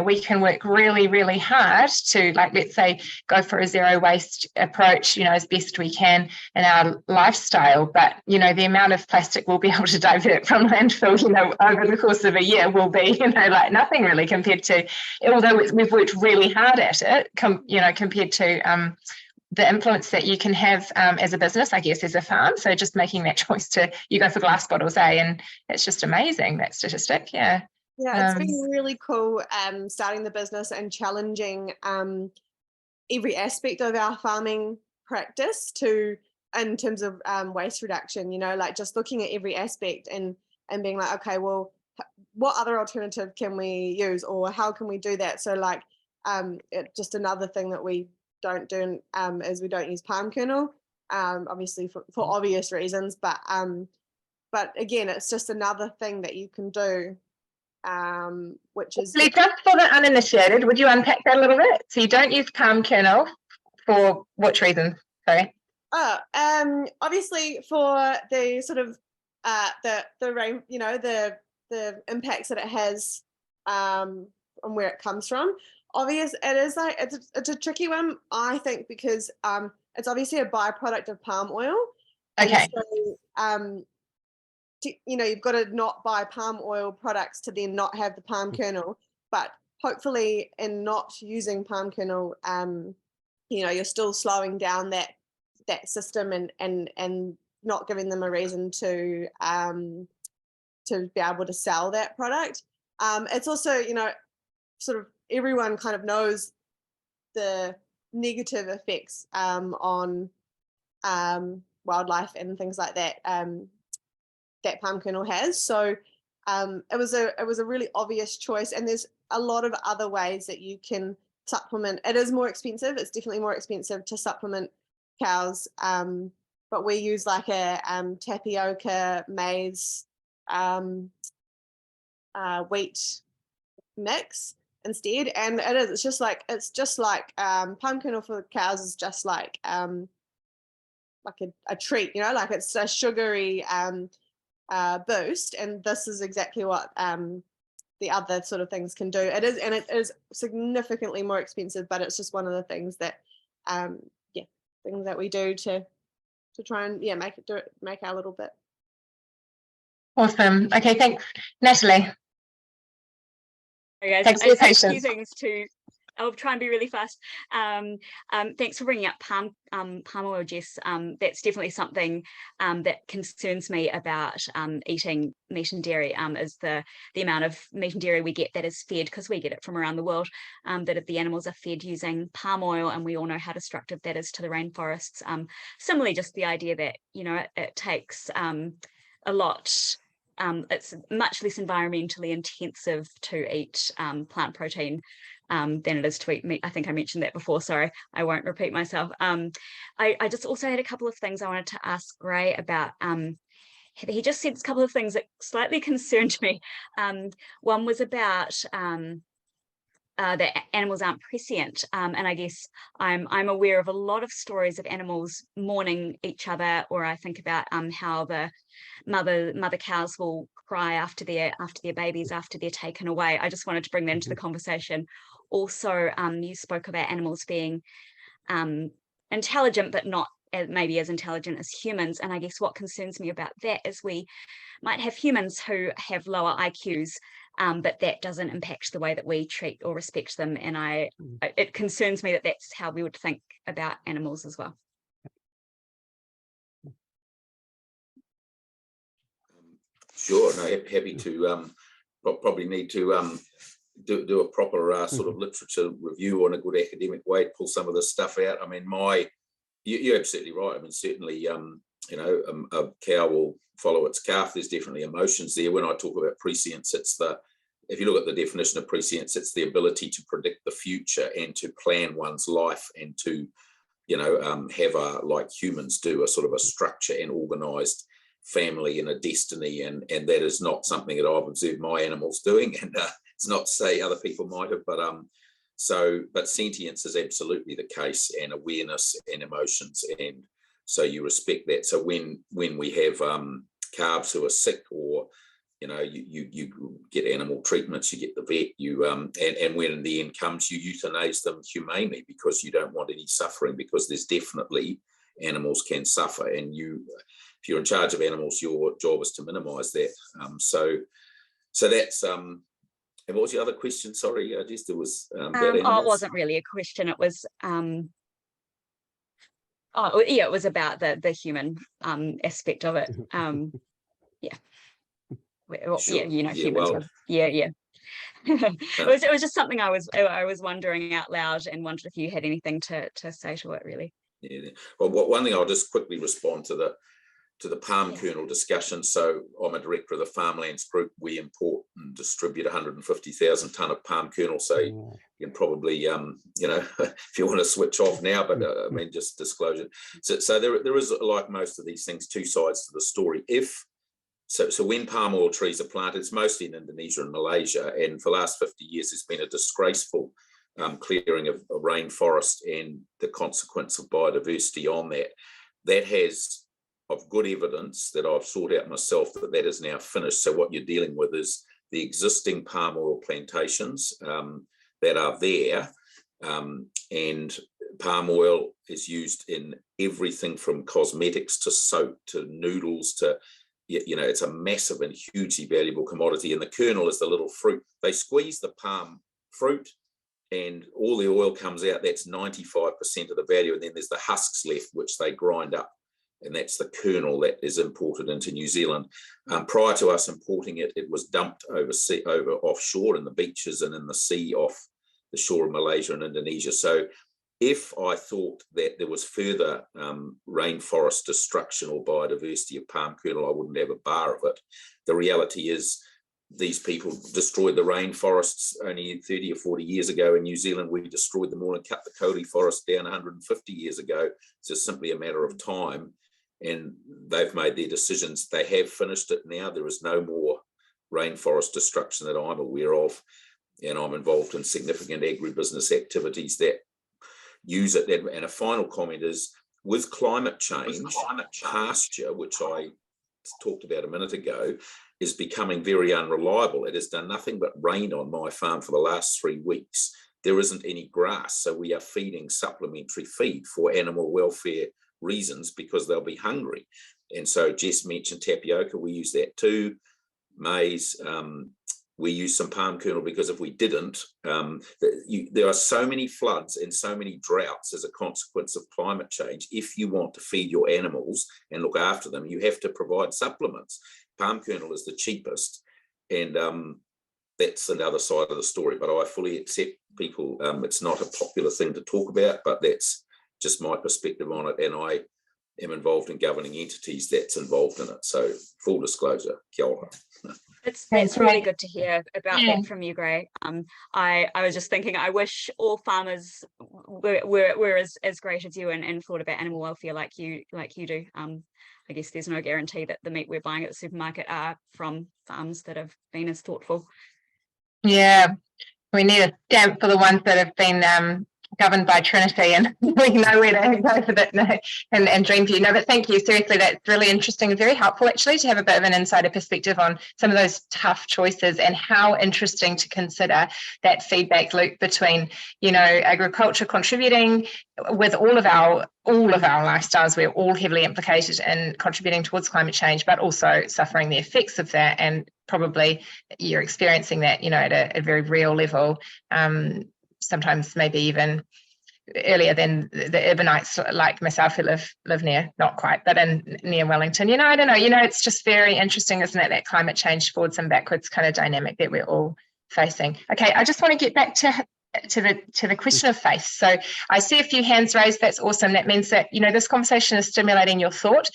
we can work really, really hard to, like, let's say, go for a zero waste approach, as best we can in our lifestyle. But, the amount of plastic we'll be able to divert from landfill, over the course of a year will be, like nothing really compared to, although we've worked really hard at it, compared to, the influence that you can have as a business, I guess, as a farm. So just making that choice you go for glass bottles, and it's just amazing, that statistic. Yeah. Yeah, it's been really cool starting the business and challenging every aspect of our farming practice in terms of waste reduction, like just looking at every aspect and being like, okay, well, what other alternative can we use, or how can we do that? So like just another thing that we don't do is we don't use palm kernel, obviously for obvious reasons, but again, it's just another thing that you can do, which is just for the uninitiated. Would you unpack that a little bit? So you don't use palm kernel for which reasons? Sorry. Obviously for the sort of the rain, the impacts that it has and where it comes from. Obvious, it is like it's a tricky one, I think, because it's obviously a byproduct of palm oil. Okay. And so, you've got to not buy palm oil products to then not have the palm kernel. But hopefully, in not using palm kernel, you're still slowing down that system and not giving them a reason to be able to sell that product. It's also, sort of everyone kind of knows the negative effects on wildlife and things like that that palm kernel has. So it was a really obvious choice, and there's a lot of other ways that you can supplement. It is more expensive. It's definitely more expensive to supplement cows, but we use like a tapioca maize wheat mix instead, and it's just like palm kernel for cows is just like a treat, like it's a sugary boost, and this is exactly what the other sort of things can do. It is significantly more expensive, but it's just one of the things that things that we do to try and make our little bit. Awesome. Okay, thanks, Natalie. Okay, thanks for your patience. A few things I'll try and be really fast. Thanks for bringing up palm oil, Jess. That's definitely something that concerns me about eating meat and dairy, is the amount of meat and dairy we get that is fed, because we get it from around the world, that the animals are fed using palm oil, and we all know how destructive that is to the rainforests. Similarly, just the idea that, it takes a lot. It's much less environmentally intensive to eat plant protein than it is to eat meat. I think I mentioned that before, sorry, I won't repeat myself. I just also had a couple of things I wanted to ask Ray about. He just said a couple of things that slightly concerned me. One was about that animals aren't prescient, and I guess I'm aware of a lot of stories of animals mourning each other, or I think about how the mother cows will cry after their babies after they're taken away. I just wanted to bring that into the conversation. Also, you spoke about animals being intelligent, but not maybe as intelligent as humans, and I guess what concerns me about that is we might have humans who have lower IQs, but that doesn't impact the way that we treat or respect them, and it concerns me that that's how we would think about animals as well. Sure, no, happy to. Probably need to do a proper sort of literature review on a good academic way to pull some of this stuff out. I mean, you're absolutely right. I mean, certainly, a cow will follow its calf. There's definitely emotions there. When I talk about prescience, if you look at the definition of prescience, it's the ability to predict the future and to plan one's life and to, have like humans do, a sort of a structure and organised family and a destiny, and that is not something that I've observed my animals doing, and it's not to say other people might have, but sentience is absolutely the case, and awareness and emotions, and so you respect that. So when we have calves who are sick, or you get animal treatments, you get the vet, and when the end comes, you euthanize them humanely, because you don't want any suffering, because there's definitely animals can suffer, and if you're in charge of animals, your job is to minimize that. So that's and what was the other question? Sorry, Jess, there was about animals. It wasn't really a question. It was it was about the human aspect of it. Yeah. Sure. Humans. It was just something I was wondering out loud, and wondered if you had anything to say to it, really. Yeah. Well, one thing I'll just quickly respond to the palm kernel discussion. So I'm a director of the Farmlands Group. We import and distribute 150,000 tonne of palm kernel. So you can probably, if you want to switch off now, but I mean, just disclosure. So there is, like most of these things, two sides to the story. So when palm oil trees are planted, it's mostly in Indonesia and Malaysia, and for the last 50 years, there's been a disgraceful clearing of rainforest, and the consequence of biodiversity on that. That has, of good evidence that I've sought out myself, that is now finished. So what you're dealing with is the existing palm oil plantations that are there, and palm oil is used in everything from cosmetics to soap to noodles to, it's a massive and hugely valuable commodity. And the kernel is the little fruit. They squeeze the palm fruit and all the oil comes out. That's 95% of the value. And then there's the husks left, which they grind up. And that's the kernel that is imported into New Zealand. Prior to us importing it, it was dumped over offshore in the beaches and in the sea off the shore of Malaysia and Indonesia. So if I thought that there was further rainforest destruction or biodiversity of palm kernel, I wouldn't have a bar of it. The reality is these people destroyed the rainforests only 30 or 40 years ago. In New Zealand, we destroyed them all and cut the kauri forest down 150 years ago. It's just simply a matter of time. And they've made their decisions. They have finished it now. There is no more rainforest destruction that I'm aware of. And I'm involved in significant agribusiness activities that use it. And a final comment is, with climate change, pasture, which I talked about a minute ago, is becoming very unreliable. It has done nothing but rain on my farm for the last 3 weeks. There isn't any grass. So we are feeding supplementary feed for animal welfare reasons, because they'll be hungry. And so Jess mentioned tapioca. We use that too. Maize. We use some palm kernel, because if we didn't, there are so many floods and so many droughts as a consequence of climate change. If you want to feed your animals and look after them, you have to provide supplements. Palm kernel is the cheapest, and that's another side of the story. But I fully accept people. It's not a popular thing to talk about, but that's just my perspective on it, and I am involved in governing entities that's involved in it. So full disclosure, kia ora. That's really good to hear about that from you, Gray. I was just thinking, I wish all farmers were as great as you and thought about animal welfare like you do. I guess there's no guarantee that the meat we're buying at the supermarket are from farms that have been as thoughtful. Yeah, we need a stamp for the ones that have been governed by Trinity, and we know where to go for that and Dreamview. No, but thank you. Seriously, that's really interesting and very helpful, actually, to have a bit of an insider perspective on some of those tough choices, and how interesting to consider that feedback loop between, agriculture contributing with all of our lifestyles. We're all heavily implicated in contributing towards climate change, but also suffering the effects of that. And probably you're experiencing that, at a very real level. Sometimes maybe even earlier than the urbanites like myself who live near, not quite, but near Wellington. I don't know, it's just very interesting, isn't it, that climate change forwards and backwards kind of dynamic that we're all facing. Okay, I just want to get back to the question of faith. So I see a few hands raised. That's awesome. That means that, this conversation is stimulating your thought.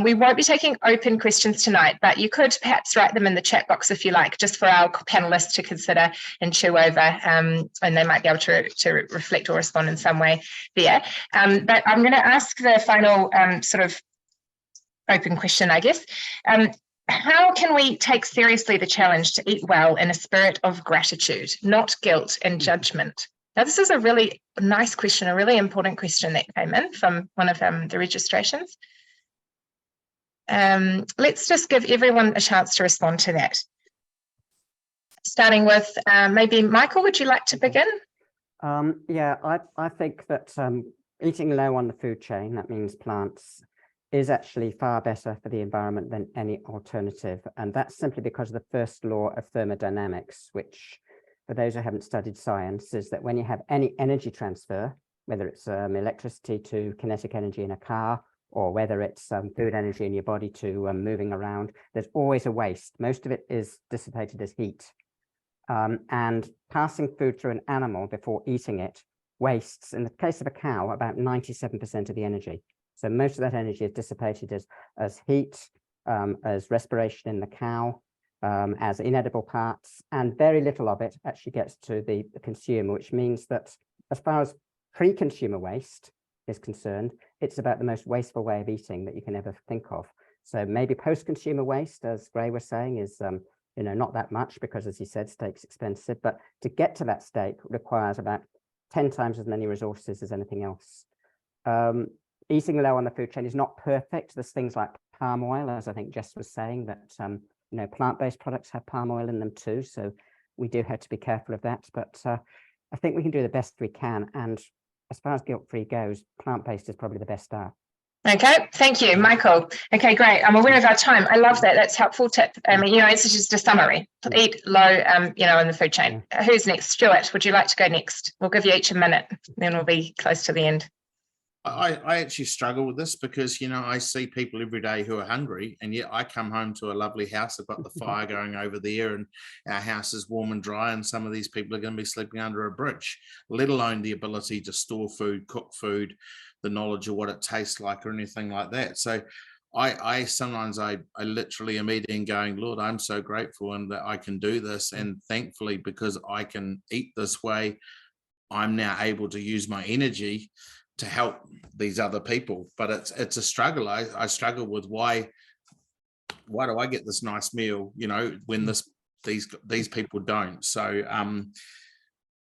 We won't be taking open questions tonight, but you could perhaps write them in the chat box if you like, just for our panelists to consider and chew over, and they might be able to reflect or respond in some way there. But I'm going to ask the final sort of open question, I guess. How can we take seriously the challenge to eat well in a spirit of gratitude, not guilt and judgment? Now, this is a really nice question, a really important question that came in from one of the registrations. Let's just give everyone a chance to respond to that. Starting with maybe Michael, would you like to begin? Yeah, I think that eating low on the food chain, that means plants, is actually far better for the environment than any alternative. And that's simply because of the first law of thermodynamics, which, for those who haven't studied science, is that when you have any energy transfer, whether it's electricity to kinetic energy in a car, or whether it's food energy in your body to moving around, there's always a waste. Most of it is dissipated as heat. And passing food through an animal before eating it wastes, in the case of a cow, about 97% of the energy. So most of that energy is dissipated as heat, as respiration in the cow, as inedible parts, and very little of it actually gets to the consumer, which means that as far as pre-consumer waste is concerned, it's about the most wasteful way of eating that you can ever think of. So maybe post-consumer waste, as Gray was saying, is not that much because, as he said, steak's expensive, but to get to that steak requires about 10 times as many resources as anything else. Eating low on the food chain is not perfect. There's things like palm oil, as I think Jess was saying, that plant-based products have palm oil in them too. So we do have to be careful of that. But I think we can do the best we can. And as far as guilt-free goes, plant-based is probably the best start. Okay, thank you, Michael. Okay, great. I'm aware of our time. I love that. That's a helpful tip. It's just a summary. Eat low, in the food chain. Yeah. Who's next? Stuart, would you like to go next? We'll give you each a minute, then we'll be close to the end. I actually struggle with this because, I see people every day who are hungry, and yet I come home to a lovely house. I've got the fire going over there and our house is warm and dry, and some of these people are going to be sleeping under a bridge, let alone the ability to store food, cook food, the knowledge of what it tastes like or anything like that. So I sometimes I literally am eating going, Lord, I'm so grateful and that I can do this. And thankfully, because I can eat this way, I'm now able to use my energy to help these other people. But it's a struggle. I struggle with why do I get this nice meal, when these people don't. So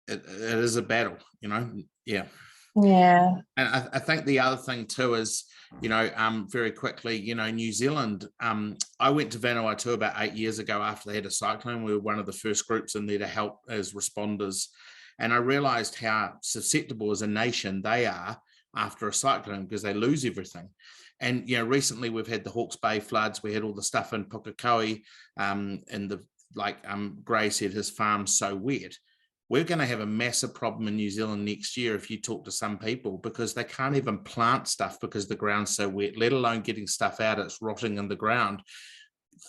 it is a battle, yeah. And I think the other thing too is, very quickly, New Zealand, I went to Vanuatu about 8 years ago after they had a cyclone. We were one of the first groups in there to help as responders. And I realized how susceptible as a nation they are after a cyclone because they lose everything. And, recently we've had the Hawke's Bay floods. We had all the stuff in Pukekohe, and Gray said, his farm's so wet. We're going to have a massive problem in New Zealand next year if you talk to some people, because they can't even plant stuff because the ground's so wet, let alone getting stuff out. It's rotting in the ground.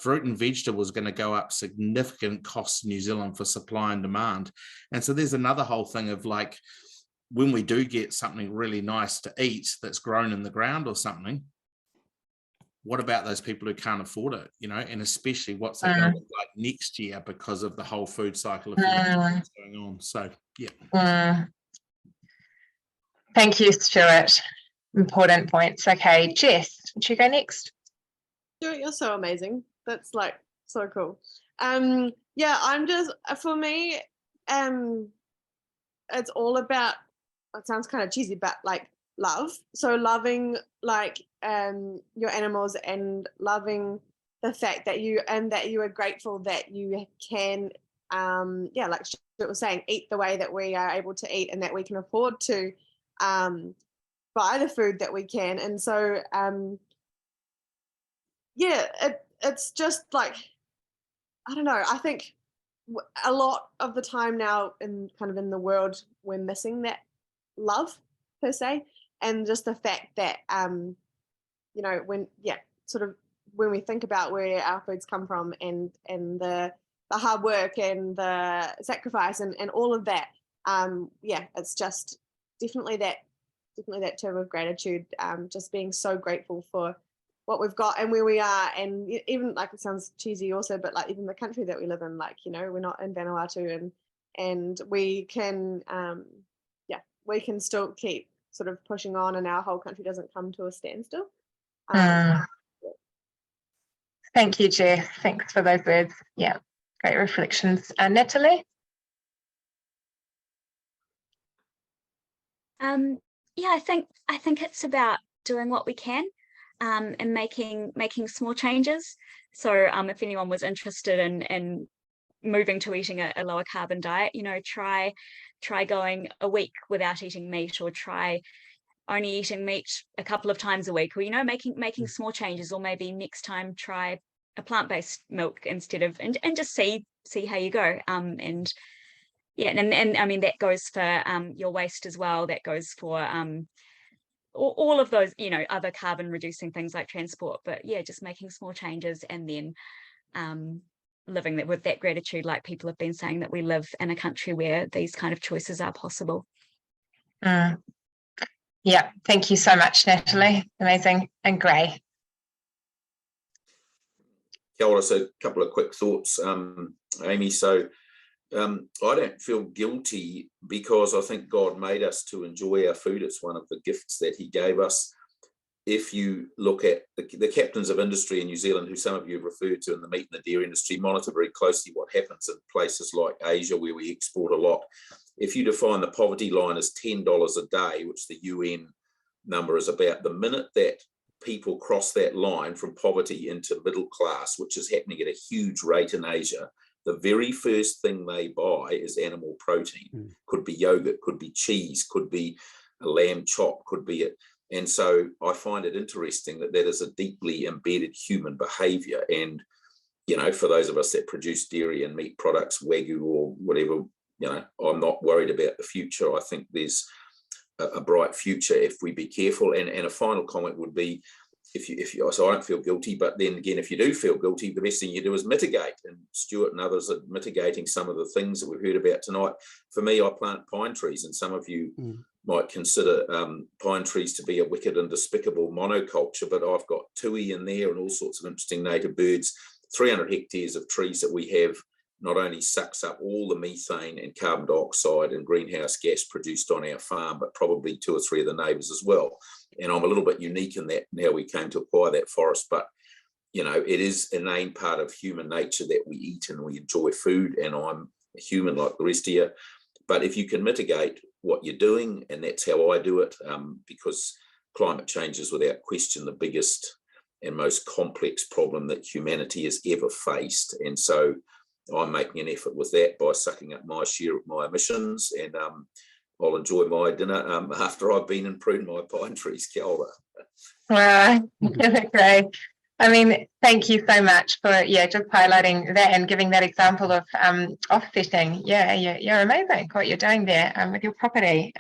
Fruit and vegetables are going to go up significant costs in New Zealand for supply and demand. And so there's another whole thing of when we do get something really nice to eat that's grown in the ground or something, what about those people who can't afford it, and especially what's it going to look like next year because of the whole food cycle of that's going on. So, yeah. Thank you, Stuart. Important points. Okay, Jess, would you go next? Stuart, you're so amazing. That's so cool. I'm just, for me, it's all about, it sounds kind of cheesy, but love. So loving your animals and loving the fact that you are grateful that you can, like Stuart was saying, eat the way that we are able to eat and that we can afford to buy the food that we can. And so, it's just I don't know, I think a lot of the time now in the world, we're missing that love per se, and just the fact that when we think about where our foods come from and the hard work and the sacrifice and all of that, it's just definitely that term of gratitude, just being so grateful for what we've got and where we are, and even it sounds cheesy also, but even the country that we live in, we're not in Vanuatu, and we can we can still keep sort of pushing on, and our whole country doesn't come to a standstill. Thank you, Jess. Thanks for those words. Yeah, great reflections. Natalie? Yeah, I think it's about doing what we can, and making small changes. So if anyone was interested in moving to eating a lower carbon diet, try going a week without eating meat, or try only eating meat a couple of times a week, or making small changes, or maybe next time try a plant-based milk instead of, and just see how you go. And yeah, and I mean, that goes for your waste as well. That goes for all of those, other carbon reducing things like transport. But yeah, just making small changes, and then living with that gratitude, like people have been saying, that we live in a country where these kind of choices are possible. Yeah, thank you so much, Natalie. Amazing. And Gray. Kia ora, so a couple of quick thoughts, Amy. So I don't feel guilty, because I think God made us to enjoy our food. It's one of the gifts that he gave us. If you look at the captains of industry in New Zealand, who some of you have referred to in the meat and the dairy industry, monitor very closely what happens in places like Asia, where we export a lot. If you define the poverty line as $10 a day, which the UN number is about, the minute that people cross that line from poverty into middle class, which is happening at a huge rate in Asia, the very first thing they buy is animal protein. Could be yogurt, could be cheese, could be a lamb chop, could be it. And so I find it interesting that is a deeply embedded human behavior. And, for those of us that produce dairy and meat products, Wagyu or whatever, I'm not worried about the future. I think there's a bright future if we be careful. And a final comment would be, if you, so I don't feel guilty, but then again, if you do feel guilty, the best thing you do is mitigate. And Stuart and others are mitigating some of the things that we've heard about tonight. For me, I plant pine trees, and some of you might consider pine trees to be a wicked and despicable monoculture, but I've got tui in there and all sorts of interesting native birds. 300 hectares of trees that we have not only sucks up all the methane and carbon dioxide and greenhouse gas produced on our farm, but probably 2 or 3 of the neighbours as well. And I'm a little bit unique in that how we came to acquire that forest, but it is an inane part of human nature that we eat and we enjoy food, and I'm a human like the rest of you. But if you can mitigate what you're doing, and that's how I do it, because climate change is without question the biggest and most complex problem that humanity has ever faced. And so I'm making an effort with that by sucking up my share of my emissions, and I'll enjoy my dinner after I've been and pruned my pine trees. Kia ora. Wow, great. I mean, thank you so much for just highlighting that and giving that example of offsetting. Yeah, you're amazing what you're doing there with your property.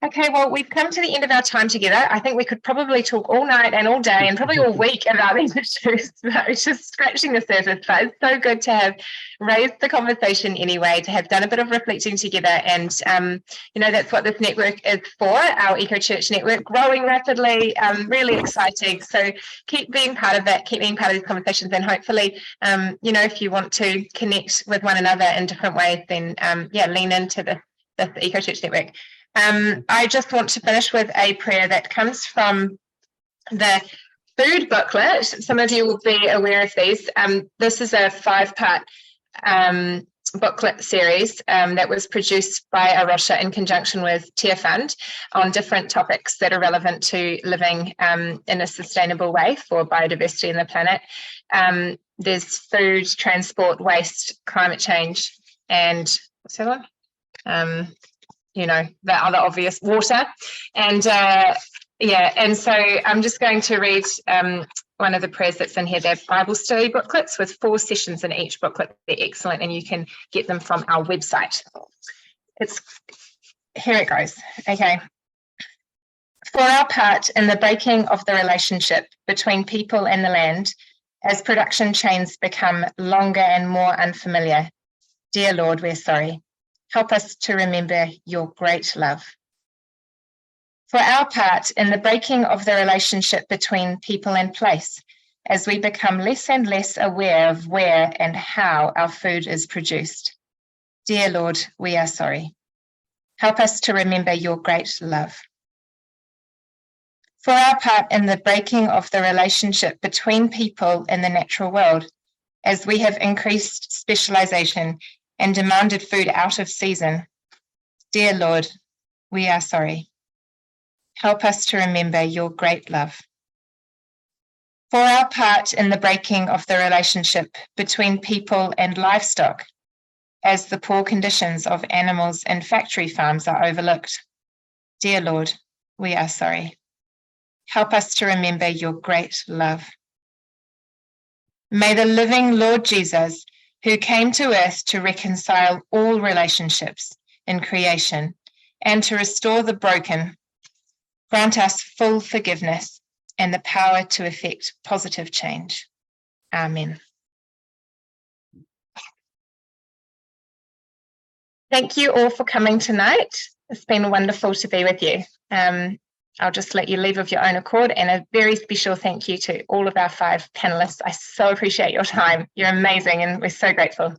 Okay, well, we've come to the end of our time together. I think we could probably talk all night and all day and probably all week about these issues. So just scratching the surface, but it's so good to have raised the conversation anyway, to have done a bit of reflecting together. And, that's what this network is for, our Eco Church network, growing rapidly, really exciting. So keep being part of that, keep being part of these conversations. And hopefully, if you want to connect with one another in different ways, then, lean into this Eco Church network. I just want to finish with a prayer that comes from the food booklet. Some of you will be aware of these. This is a 5-part booklet series that was produced by Rocha in conjunction with Te Fund on different topics that are relevant to living in a sustainable way for biodiversity and the planet. There's food, transport, waste, climate change, and what's the other one? The other obvious, water. And and so I'm just going to read one of the prayers that's in here. They're Bible study booklets with 4 sessions in each booklet. They're excellent, and you can get them from our website. Here it goes. Okay. For our part in the breaking of the relationship between people and the land, as production chains become longer and more unfamiliar, dear Lord, we're sorry. Help us to remember your great love. For our part in the breaking of the relationship between people and place, as we become less and less aware of where and how our food is produced. Dear Lord, we are sorry. Help us to remember your great love. For our part in the breaking of the relationship between people in the natural world, as we have increased specialization and demanded food out of season, dear Lord, we are sorry. Help us to remember your great love. For our part in the breaking of the relationship between people and livestock, as the poor conditions of animals in factory farms are overlooked, dear Lord, we are sorry. Help us to remember your great love. May the living Lord Jesus, who came to earth to reconcile all relationships in creation and to restore the broken, grant us full forgiveness and the power to effect positive change. Amen. Thank you all for coming tonight. It's been wonderful to be with you. I'll just let you leave of your own accord, and a very special thank you to all of our 5 panelists. I so appreciate your time. You're amazing and we're so grateful.